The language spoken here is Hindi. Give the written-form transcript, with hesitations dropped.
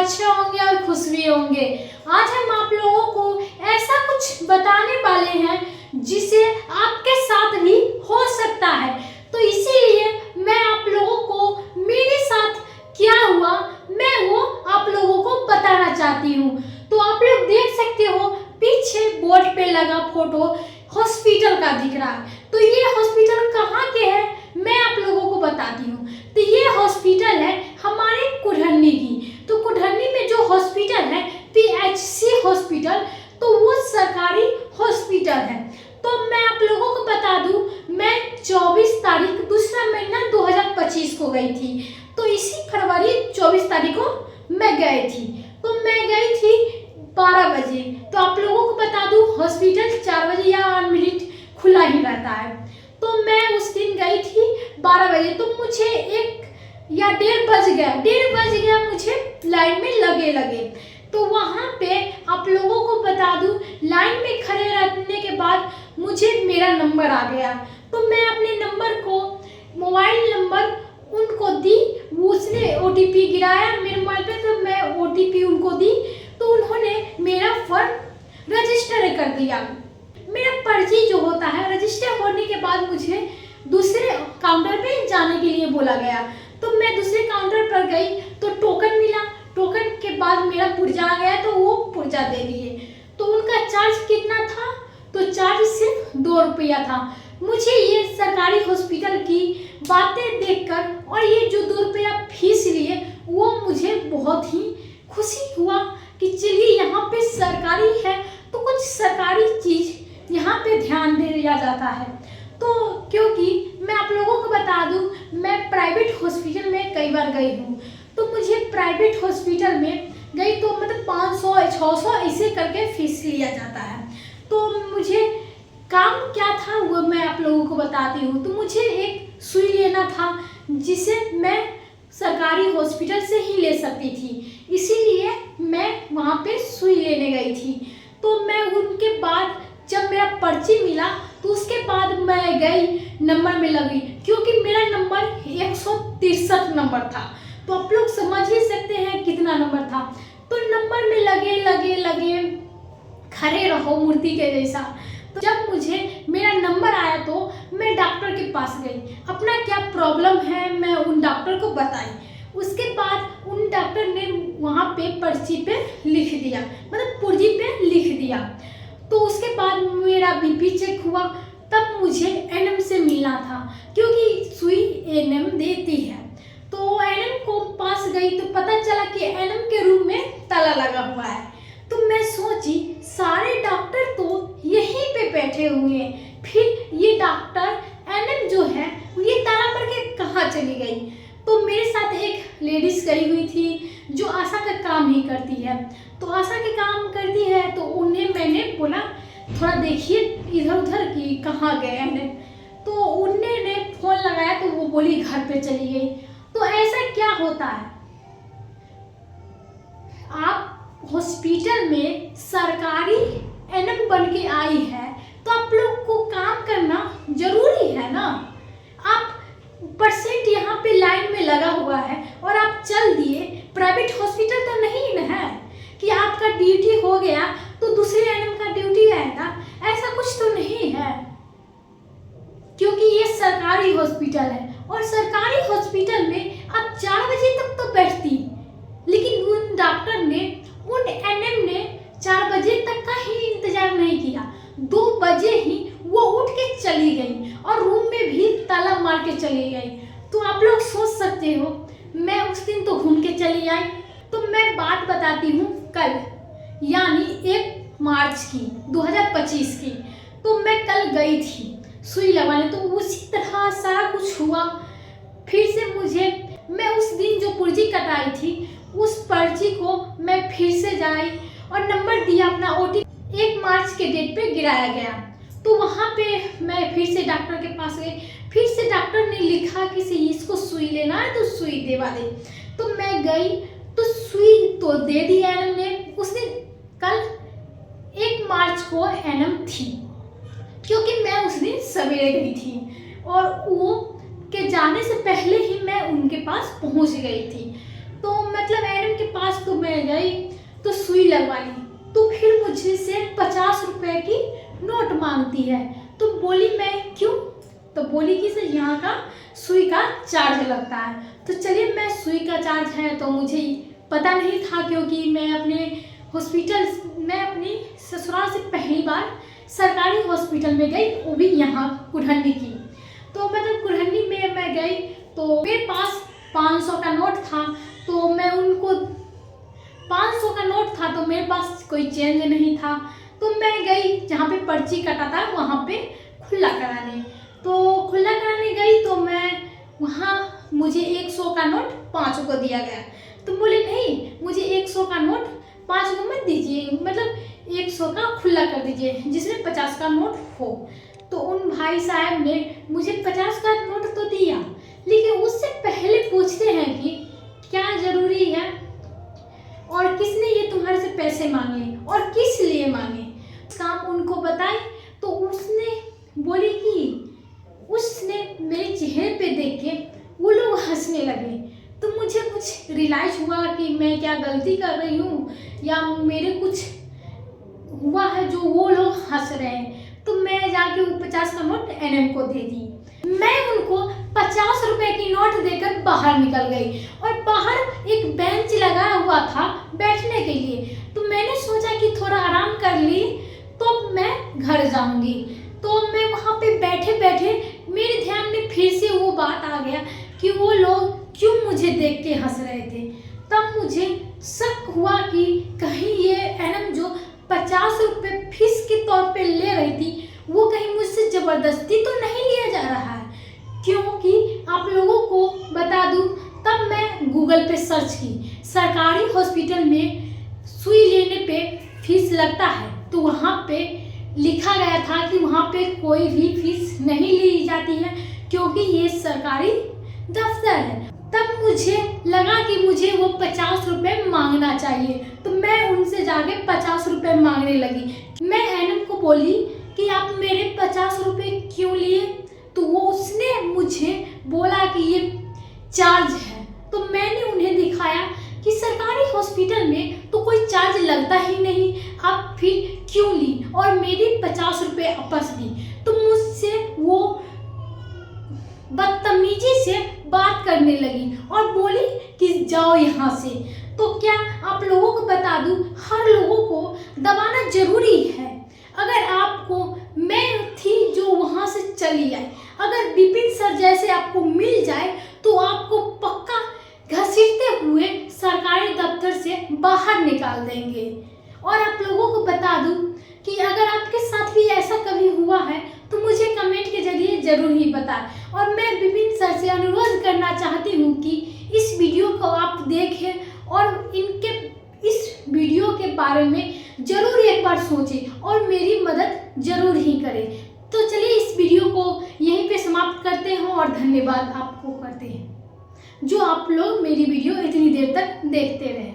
अच्छे होंगे और खुश भी होंगे। आज हम आप लोगों को ऐसा कुछ बताने वाले हैं जिसे आपके साथ भी हो सकता है। तो इसीलिए मैं आप लोगों को मेरे साथ क्या हुआ मैं वो आप लोगों को बताना चाहती हूँ। तो आप लोग देख सकते हो पीछे बोर्ड पे लगा फोटो हॉस्पिटल का दिख रहा है। तो ये हॉस्पिटल कहाँ के है मैं आप लोगों को बताती हूँ। तो ये हॉस्पिटल है हमारे कुढ़नी की। तो कुढ़नी में जो हॉस्पिटल है PHC हॉस्पिटल, तो वो सरकारी हॉस्पिटल है। तो मैं आप लोगों को बता दूं, मैं 24 तारीख दूसरा महीना 2025 को गई थी। तो इसी फरवरी 24 तारीख को मैं गई थी। तो मैं गई थी 12 बजे। तो आप लोगों को बता दूं हॉस्पिटल 4 बजे या 8 मिनट खुला ही रहता है। तो मैं उस दिन गई थी 12 बजे। तो मुझे 1 या 1:30 बज गया मुझे लाइन में लगे। तो वहाँ पे आप लोगों को बता दूं लाइन में खड़े रहने के बाद मुझे मेरा नंबर आ गया। तो मैं अपने नंबर को मोबाइल नंबर उनको दी, उसने OTP गिराया मेरे मोबाइल पे। तो मैं OTP उनको दी तो उन्होंने मेरा फॉर्म रजिस्टर कर दिया। मेरा पर्ची जो होता है रजिस्टर होने के बाद मुझे दूसरे काउंटर पे जाने के लिए बोला गया। तो मैं दूसरे काउंटर पर गई तो टोकन मिला। टोकन के बाद मेरा पुर्जा आ गया तो वो पुर्जा दे दिए। तो उनका चार्ज कितना था? तो चार्ज सिर्फ 2 रुपया था। मुझे ये सरकारी हॉस्पिटल की बातें देखकर और ये जो 2 रुपया फीस लिए वो मुझे बहुत ही खुशी हुआ कि चलिए यहाँ पे सरकारी है तो कुछ सरकारी चीज़ यहाँ पे ध्यान दे दिया जाता है। तो क्योंकि मैं आप लोगों को बता दूं मैं प्राइवेट हॉस्पिटल में कई बार गई हूँ। तो मुझे प्राइवेट हॉस्पिटल में गई तो मतलब 500-600 ऐसे करके फीस लिया जाता है। तो मुझे काम क्या था वो मैं आप लोगों को बताती हूँ। तो मुझे एक सुई लेना था जिसे मैं सरकारी हॉस्पिटल से ही ले सकती थी, इसीलिए मैं वहाँ पे सुई लेने गई थी। तो मैं उनके बाद जब मेरा पर्ची मिला तो उसके बाद मैं गई नंबर में लगी, क्योंकि मेरा नंबर 163 नंबर था। तो आप लोग समझ ही सकते हैं कितना नंबर था। तो नंबर में लगे खड़े रहो मूर्ति के जैसा। तो जब मुझे मेरा नंबर आया तो मैं डॉक्टर के पास गई, अपना क्या प्रॉब्लम है मैं उन डॉक्टर को बताई। उसके बाद उन डॉक्टर ने वहाँ पे पर्ची पे लिख दिया, मतलब पुर्जी पे लिख दिया। तो उसके बाद मेरा BP चेक हुआ। तब मुझे NM से मिलना था क्योंकि सुई NM देती है। तो NM को पास गई तो पता चला कि NM के रूम में ताला लगा हुआ है। तो मैं सोची सारे डॉक्टर तो यहीं पे बैठे हुए हैं, फिर ये डॉक्टर NM जो है ये ताला मार के कहाँ चली गई। तो मेरे साथ एक लेडीज गई हुई थी जो आशा का काम ही करती है। तो आशा के काम करती है तो उन्हें मैंने बोला थोड़ा देखिए इधर उधर कि कहाँ गए हैं। तो उन्होंने फोन लगाया तो वो बोली घर पे चली गई। तो ऐसा क्या होता है, आप हॉस्पिटल में सरकारी NM बन के आई है तो आप लोग को काम करना जरूरी है ना। आप पेशेंट यहाँ पे लाइन में लगा हुआ है और आप चल दिए। प्राइवेट हॉस्पिटल तो नहीं ना है कि आपका ड्यूटी हो गया तो दूसरे NM का ड्यूटी आएगा, ऐसा कुछ तो नहीं है। क्योंकि ये सरकारी हॉस्पिटल है और सरकारी हॉस्पिटल में आप 4 बजे तक तो बैठती, लेकिन उन डॉक्टर ने उन NM ने 4 बजे तक का ही इंतजार नहीं किया। 2 बजे ही वो उठ के चली गई और रूम में भी ताला मार के चली गई। तो आप लोग सोच सकते हो मैं उस दिन तो घूम के चली आई। तो मैं बात बताती हूँ कल यानी 1 मार्च की 2025 की। तो मैं कल गई थी सुई लगवाने, तो उसी तरह सारा कुछ हुआ। फिर से मैं उस दिन जो पुर्जी कटाई थी उस पर्ची को मैं फिर से जाई और नंबर दिया अपना OTP 1 मार्च के डेट पे गिराया गया। तो वहाँ पे मैं फिर से डॉक्टर के पास गई। फिर से डॉक्टर ने लिखा कि इसको सुई लेना है तो सुई देवा दे। तो मैं गई तो सुई तो दे दी NM ने। उस दिन कल 1 मार्च को NM थी क्योंकि मैं उस दिन सवेरे गई थी और वो के जाने से पहले ही मैं उनके पास पहुंच गई थी। तो मतलब NM के पास तो मैं गई तो सुई लगवा ली, तो फिर मुझे से 50 रुपए की नोट मांगती है। तो बोली मैं क्यों? तो बोली कि सर यहाँ का सुई का चार्ज लगता है। तो चलिए, मैं सुई का चार्ज है तो मुझे पता नहीं था, क्योंकि मैं अपनी ससुराल से पहली बार सरकारी हॉस्पिटल में गई, वो भी यहाँ कुढ़नी की। तो मतलब कुढ़नी में मैं गई तो मेरे पास 500 का नोट था, तो मैं उनको 500 का नोट था तो मेरे पास कोई चेंज नहीं था। तो मैं गई जहाँ पे पर्ची कटा था वहाँ पे खुला कराने। तो खुला कराने गई तो मैं वहाँ मुझे 100 का नोट 5 को दिया गया। तो बोले नहीं, मुझे 100 का नोट 5 को मत दीजिए, मतलब 100 का खुला कर दीजिए जिसमें 50 का नोट हो। तो उन भाई साहब ने मुझे 50 का नोट तो दिया, लेकिन उससे पहले पूछते हैं कि क्या ज़रूरी है और किसने ये तुम्हारे से पैसे मांगे और किस लिए मांगे। काम उनको बताए तो उसने बोली कि उसने मेरे चेहरे पे देख के वो लोग हंसने लगे। तो मुझे कुछ रियलाइज हुआ कि मैं क्या गलती कर रही हूँ या मेरे कुछ हुआ है जो वो लोग हंस रहे हैं। तो मैं जाके वो 50 का नोट एनएम को दे दी। मैं उनको 50 रुपए की नोट देकर बाहर निकल गई और बाहर एक बेंच लगाया हुआ था बैठने के लिए। तो मैंने सोचा कि थोड़ा आराम कर ली तो मैं घर जाऊंगी। तो मैं वहाँ पे बैठे बैठे मेरे ध्यान में फिर से वो बात आ गया कि वो लोग क्यों मुझे देख के हंस रहे थे। तब मुझे शक हुआ कि कहीं ये एनएम जो 50 रुपये फीस के तौर पे ले रही थी वो कहीं मुझसे ज़बरदस्ती तो नहीं लिया जा रहा है। क्योंकि आप लोगों को बता दूं, तब मैं गूगल पे सर्च की, सरकारी हॉस्पिटल में सुई लेने पे फीस लगता है, तो वहाँ पे लिखा गया था कि वहाँ पे कोई भी फीस नहीं ली जाती है क्योंकि ये सरकारी दफ्तर है। तब मुझे लगा कि मुझे वो 50 रुपये मांगना चाहिए, तो मैं उनसे जाके 50 रुपये मांगने लगी। मैं एनएम को बोली कि आप मेरे 50 रुपये क्यों लिए? तो वो उसने मुझे बोला कि ये चार्ज है। तो मैंने उन्हें दिखाया कि सरकारी हॉस्पिटल में तो कोई चार्ज लगता ही नहीं, आप फिर क्यों ली, और मेरी 50 रुपये वापस दी। तो मुझसे वो बदतमीजी से बात करने लगी और बोली कि जाओ यहाँ से। तो क्या आप लोगों को बता दूं, हर लोगों को दबाना जरूरी है। अगर आपको मैं थी जो वहाँ से चली आए, अगर विपिन सर जैसे आपको मिल जाए तो आपको पक्का घसीटते हुए सरकारी दफ्तर से बाहर निकाल देंगे। और आप लोगों को बता दूं कि अगर आपके साथ भी ऐसा कभी हुआ है तो मुझे कमेंट के जरिए जरूर ही बताएं। और मैं विपिन सर से अनुरोध करना चाहती हूँ कि इस वीडियो को आप देखें और इनके इस वीडियो के बारे में जरूर एक बार सोचें और मेरी मदद जरूर ही करें। तो चलिए इस वीडियो को यहीं पे समाप्त करते हैं और धन्यवाद आपको करते हैं जो आप लोग मेरी वीडियो इतनी देर तक देखते रहे।